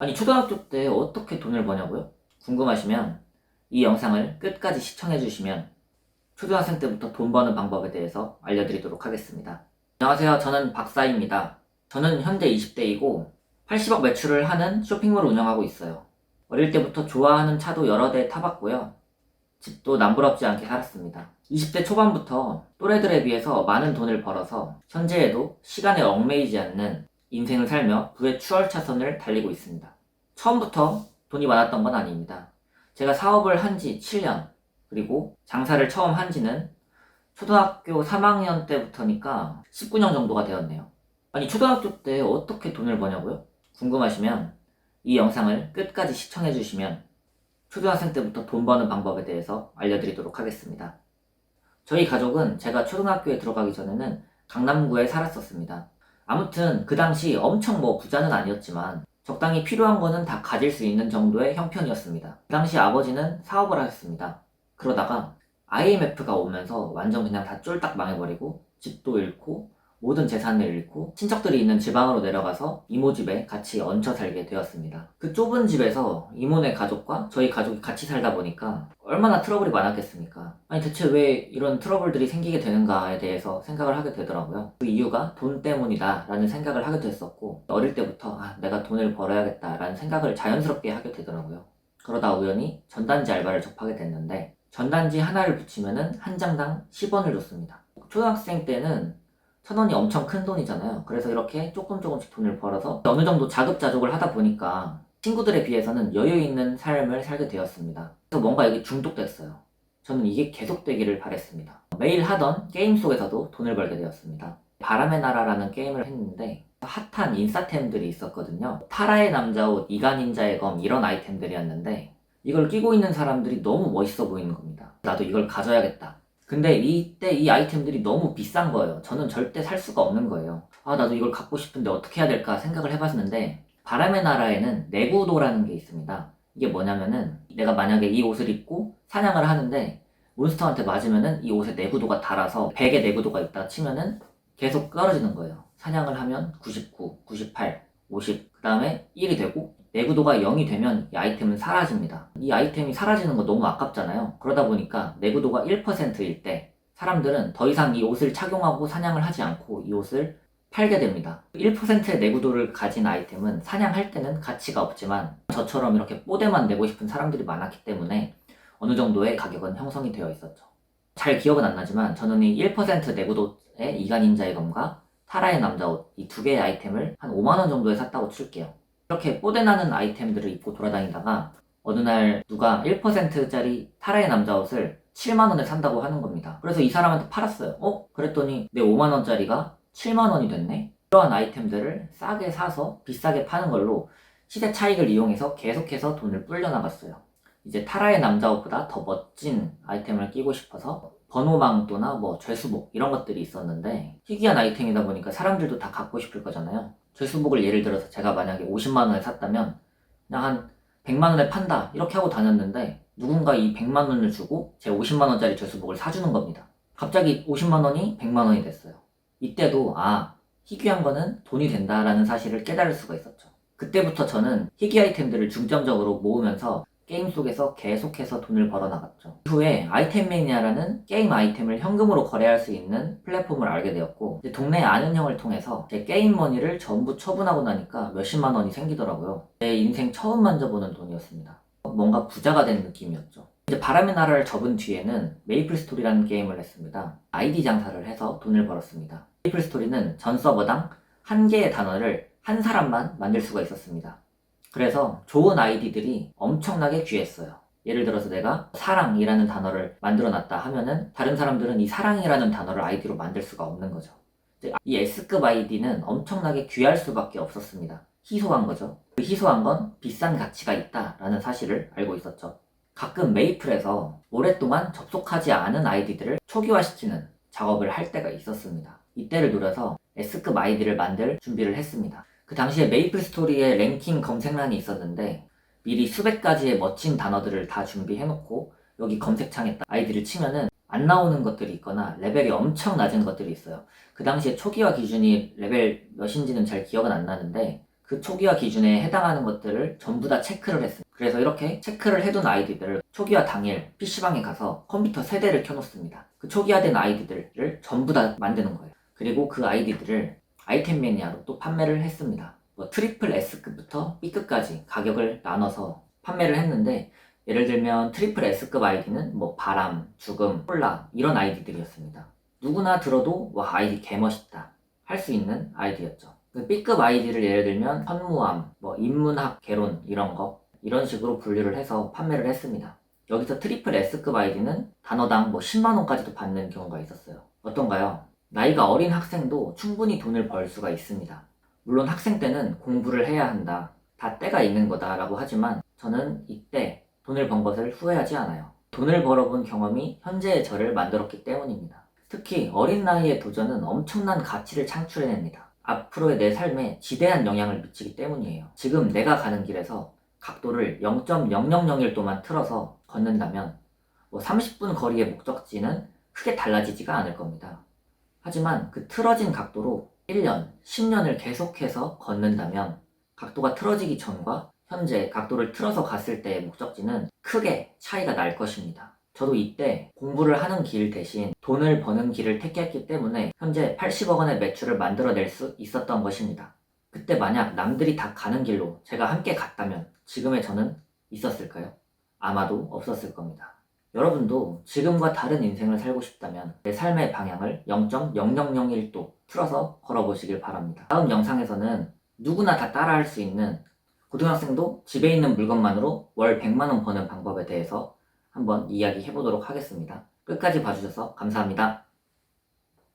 아니, 초등학교 때 어떻게 돈을 버냐고요? 궁금하시면 이 영상을 끝까지 시청해주시면 초등학생 때부터 돈 버는 방법에 대해서 알려드리도록 하겠습니다. 안녕하세요. 저는 박사입니다. 저는 현재 20대이고 80억 매출을 하는 쇼핑몰을 운영하고 있어요. 어릴 때부터 좋아하는 차도 여러 대 타봤고요. 집도 남부럽지 않게 살았습니다. 20대 초반부터 또래들에 비해서 많은 돈을 벌어서 현재에도 시간에 얽매이지 않는 인생을 살며 부의 추월차선을 달리고 있습니다. 처음부터 돈이 많았던 건 아닙니다. 제가 사업을 한 지 7년, 그리고 장사를 처음 한 지는 초등학교 3학년 때부터니까 19년 정도가 되었네요. 아니, 초등학교 때 어떻게 돈을 버냐고요? 궁금하시면 이 영상을 끝까지 시청해주시면 초등학생 때부터 돈 버는 방법에 대해서 알려드리도록 하겠습니다. 저희 가족은 제가 초등학교에 들어가기 전에는 강남구에 살았었습니다. 아무튼 그 당시 엄청 부자는 아니었지만 적당히 필요한 거는 다 가질 수 있는 정도의 형편이었습니다. 그 당시 아버지는 사업을 하셨습니다. 그러다가 IMF가 오면서 완전 그냥 다 쫄딱 망해버리고 집도 잃고 모든 재산을 잃고 친척들이 있는 지방으로 내려가서 이모 집에 같이 얹혀 살게 되었습니다. 그 좁은 집에서 이모네 가족과 저희 가족이 같이 살다 보니까 얼마나 트러블이 많았겠습니까? 아니, 대체 왜 이런 트러블들이 생기게 되는가에 대해서 생각을 하게 되더라고요. 그 이유가 돈 때문이다 라는 생각을 하게 됐었고, 어릴 때부터 내가 돈을 벌어야겠다 라는 생각을 자연스럽게 하게 되더라고요. 그러다 우연히 전단지 알바를 접하게 됐는데, 전단지 하나를 붙이면은 한 장당 10원을 줬습니다. 초등학생 때는 1,000원이 엄청 큰 돈이잖아요. 그래서 이렇게 조금씩 돈을 벌어서 어느 정도 자급자족을 하다 보니까 친구들에 비해서는 여유 있는 삶을 살게 되었습니다. 그래서 뭔가 여기 중독됐어요. 저는 이게 계속되기를 바랬습니다. 매일 하던 게임 속에서도 돈을 벌게 되었습니다. 바람의 나라라는 게임을 했는데 핫한 인싸템들이 있었거든요. 타라의 남자옷, 이가닌자의 검 이런 아이템들이었는데 이걸 끼고 있는 사람들이 너무 멋있어 보이는 겁니다. 나도 이걸 가져야겠다. 근데 이때 이 아이템들이 너무 비싼 거예요. 저는 절대 살 수가 없는 거예요. 나도 이걸 갖고 싶은데 어떻게 해야 될까 생각을 해봤는데, 바람의 나라에는 내구도라는 게 있습니다. 이게 뭐냐면은 내가 만약에 이 옷을 입고 사냥을 하는데 몬스터한테 맞으면은 이 옷의 내구도가 달아서 100의 내구도가 있다 치면은 계속 떨어지는 거예요. 사냥을 하면 99, 98, 50, 그 다음에 1이 되고 내구도가 0이 되면 이 아이템은 사라집니다. 이 아이템이 사라지는 거 너무 아깝잖아요. 그러다 보니까 내구도가 1%일 때 사람들은 더 이상 이 옷을 착용하고 사냥을 하지 않고 이 옷을 팔게 됩니다. 1%의 내구도를 가진 아이템은 사냥할 때는 가치가 없지만 저처럼 이렇게 뽀대만 내고 싶은 사람들이 많았기 때문에 어느 정도의 가격은 형성이 되어 있었죠. 잘 기억은 안 나지만 저는 이 1% 내구도의 이간인자의 검과 타라의 남자옷 이 두 개의 아이템을 한 5만원 정도에 샀다고 칠게요. 이렇게 뽀대나는 아이템들을 입고 돌아다니다가 어느 날 누가 1%짜리 타라의 남자옷을 7만원에 산다고 하는 겁니다. 그래서 이 사람한테 팔았어요. 그랬더니 내 5만원짜리가 7만원이 됐네? 이러한 아이템들을 싸게 사서 비싸게 파는 걸로 시세 차익을 이용해서 계속해서 돈을 불려나갔어요. 이제 타라의 남자옷보다 더 멋진 아이템을 끼고 싶어서 번호망토나 죄수복 이런 것들이 있었는데, 희귀한 아이템이다 보니까 사람들도 다 갖고 싶을 거잖아요. 죄수복을 예를 들어서 제가 만약에 50만원에 샀다면 그냥 한 100만원에 판다 이렇게 하고 다녔는데, 누군가 이 100만원을 주고 제 50만원짜리 죄수복을 사주는 겁니다. 갑자기 50만원이 100만원이 됐어요. 이때도 희귀한 거는 돈이 된다라는 사실을 깨달을 수가 있었죠. 그때부터 저는 희귀 아이템들을 중점적으로 모으면서 게임 속에서 계속해서 돈을 벌어나갔죠. 이후에 아이템 매니아라는 게임 아이템을 현금으로 거래할 수 있는 플랫폼을 알게 되었고, 동네 아는 형을 통해서 제 게임 머니를 전부 처분하고 나니까 몇십만 원이 생기더라고요. 제 인생 처음 만져보는 돈이었습니다. 뭔가 부자가 된 느낌이었죠. 이제 바람의 나라를 접은 뒤에는 메이플 스토리라는 게임을 했습니다. 아이디 장사를 해서 돈을 벌었습니다. 메이플 스토리는 전 서버당 한 개의 단어를 한 사람만 만들 수가 있었습니다. 그래서 좋은 아이디들이 엄청나게 귀했어요. 예를 들어서 내가 사랑이라는 단어를 만들어 놨다 하면은 다른 사람들은 이 사랑이라는 단어를 아이디로 만들 수가 없는 거죠. 이 S급 아이디는 엄청나게 귀할 수밖에 없었습니다. 희소한 거죠. 그 희소한 건 비싼 가치가 있다라는 사실을 알고 있었죠. 가끔 메이플에서 오랫동안 접속하지 않은 아이디들을 초기화시키는 작업을 할 때가 있었습니다. 이때를 노려서 S급 아이디를 만들 준비를 했습니다. 그 당시에 메이플 스토리에 랭킹 검색란이 있었는데 미리 수백 가지의 멋진 단어들을 다 준비해놓고 여기 검색창에 아이디를 치면은 안 나오는 것들이 있거나 레벨이 엄청 낮은 것들이 있어요. 그 당시에 초기화 기준이 레벨 몇인지는 잘 기억은 안 나는데 그 초기화 기준에 해당하는 것들을 전부 다 체크를 했습니다. 그래서 이렇게 체크를 해둔 아이디들을 초기화 당일 PC방에 가서 컴퓨터 3대를 켜놓습니다. 그 초기화된 아이디들을 전부 다 만드는 거예요. 그리고 그 아이디들을 아이템 매니아로 또 판매를 했습니다. 뭐 트리플 S급부터 B급까지 가격을 나눠서 판매를 했는데, 예를 들면 트리플 S급 아이디는 뭐 바람, 죽음, 콜라 이런 아이디들이었습니다. 누구나 들어도 와 아이디 개멋있다 할 수 있는 아이디였죠. 그 B급 아이디를 예를 들면 현무암, 뭐 인문학 개론 이런 식으로 분류를 해서 판매를 했습니다. 여기서 트리플 S급 아이디는 단어당 뭐 10만원까지도 받는 경우가 있었어요. 어떤가요? 나이가 어린 학생도 충분히 돈을 벌 수가 있습니다. 물론 학생 때는 공부를 해야 한다, 다 때가 있는 거다 라고 하지만 저는 이때 돈을 번 것을 후회하지 않아요. 돈을 벌어본 경험이 현재의 저를 만들었기 때문입니다. 특히 어린 나이의 도전은 엄청난 가치를 창출해냅니다. 앞으로의 내 삶에 지대한 영향을 미치기 때문이에요. 지금 내가 가는 길에서 각도를 0.0001도만 틀어서 걷는다면 뭐 30분 거리의 목적지는 크게 달라지지가 않을 겁니다. 하지만 그 틀어진 각도로 1년, 10년을 계속해서 걷는다면 각도가 틀어지기 전과 현재 각도를 틀어서 갔을 때의 목적지는 크게 차이가 날 것입니다. 저도 이때 공부를 하는 길 대신 돈을 버는 길을 택했기 때문에 현재 80억 원의 매출을 만들어낼 수 있었던 것입니다. 그때 만약 남들이 다 가는 길로 제가 함께 갔다면 지금의 저는 있었을까요? 아마도 없었을 겁니다. 여러분도 지금과 다른 인생을 살고 싶다면 내 삶의 방향을 0.0001도 틀어서 걸어보시길 바랍니다. 다음 영상에서는 누구나 다 따라할 수 있는, 고등학생도 집에 있는 물건만으로 월 100만원 버는 방법에 대해서 한번 이야기해 보도록 하겠습니다. 끝까지 봐주셔서 감사합니다.